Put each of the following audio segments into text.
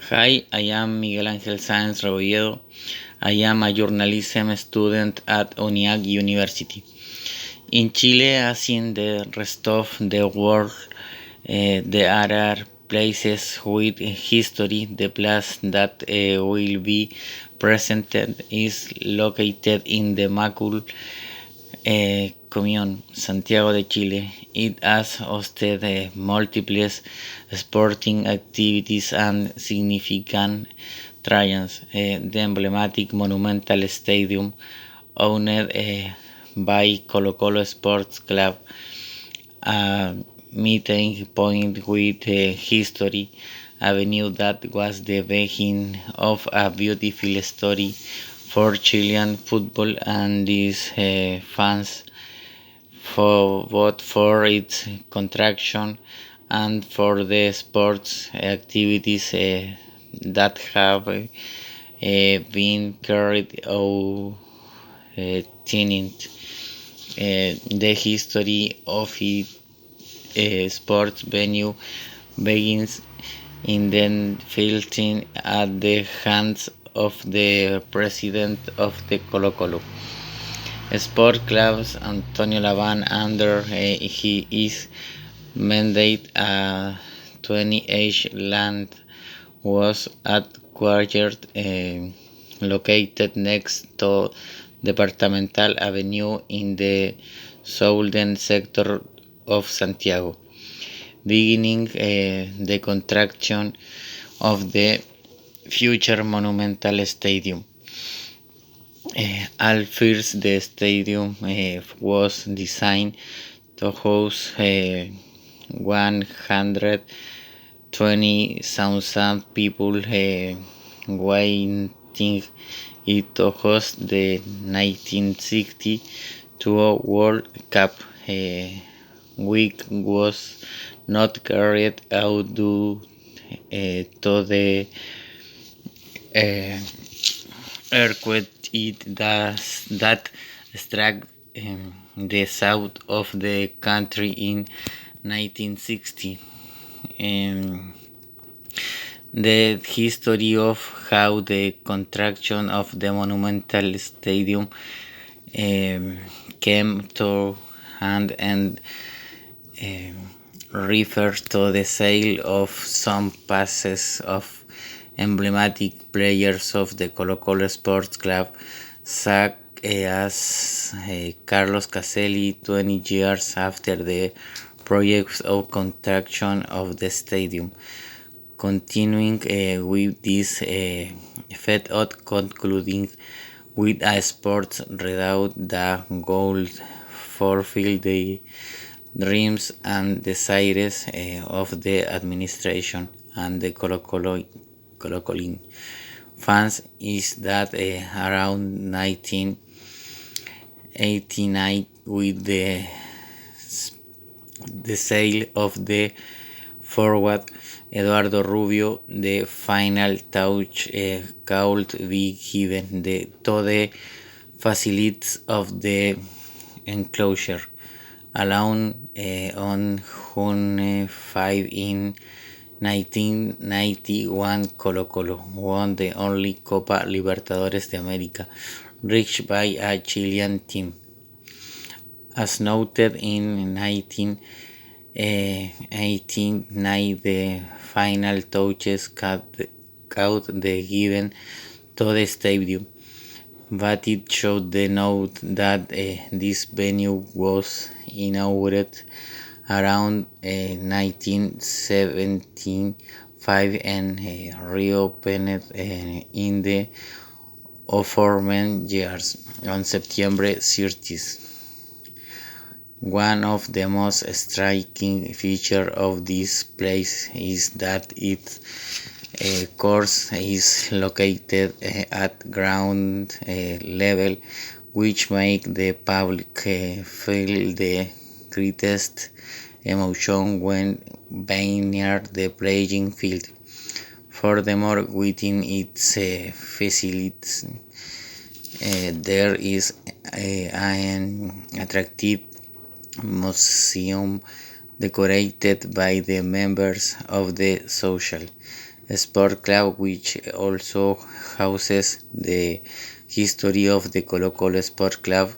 Hi, I am Miguel Ángel Sáenz Rebolledo. I am a journalism student at UNIAC University. In Chile, as in the rest of the world, there are places with history. The place that will be presented is located in the Macul Commune, Santiago de Chile. It has hosted multiple sporting activities and significant triumphs. The emblematic Monumental Stadium, owned by Colo Colo Sports Club, a meeting point with history, avenue that was the beginning of a beautiful story for Chilean football and its fans, for both for its contraction and for the sports activities that have been carried out. Tenant. The history of it sports venue begins in the fielting at the hands of the president of the Colo Colo Sport Clubs, Antonio Laban, under his mandate. 20 land was acquired, located next to Departamental Avenue in the southern sector of Santiago, beginning the construction of the future Monumental Stadium. At first, the stadium was designed to host 120,000 people, waiting it to host the 1962 World Cup, which was not carried out due to the uh, earthquake that struck the south of the country in 1960. Um, the history of how the construction of the Monumental Stadium came to hand and um, refers to the sale of some passes of emblematic players of the Colo Colo Sports Club, such as Carlos Caselli, 20 years after the project of construction of the stadium. Continuing with this effect, concluding with a sports readout that goal fulfill the dreams and desires of the administration and the Colo-Colin fans is that around 1989, with the sale of the forward Eduardo Rubio, the final touch could be given to the facilities of the enclosure. Alone on June 5 in 1991, Colo Colo won the only Copa Libertadores de América reached by a Chilean team. As noted in 1989, the final touches could be given to the stadium, but it should note that this venue was inaugurated around 1975 and reopened in the aforementioned years on September 30th. One of the most striking features of this place is that its course is located at ground level, which makes the public feel the greatest emotion when being near the playing field. Furthermore, within its facilities, there is an attractive museum decorated by the members of the social Sport Club, which also houses the history of the Colo Colo Sport Club,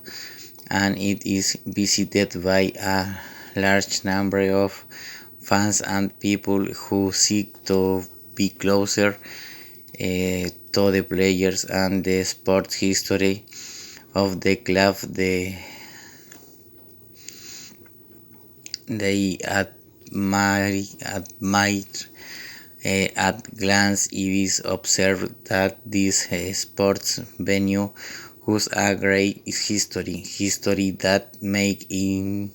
and it is visited by a large number of fans and people who seek to be closer to the players and the sport history of the club. They admire at glance. It is observed that this sports venue has a great history that make it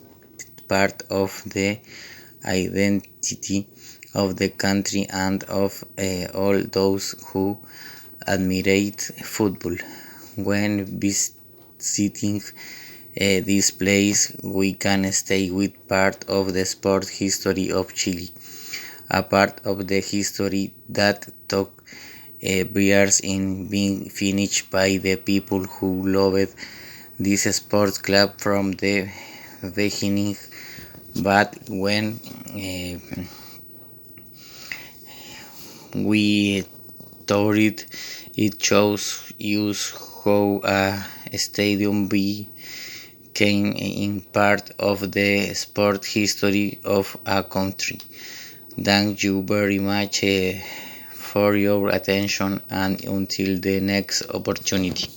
part of the identity of the country and of all those who admire football. When visiting this place, we can stay with part of the sport history of Chile, a part of the history that took years in being finished by the people who loved this sports club from the beginning. But when we toured, it shows us how a stadium became in part of the sport history of a country. Thank you very much for your attention, and until the next opportunity.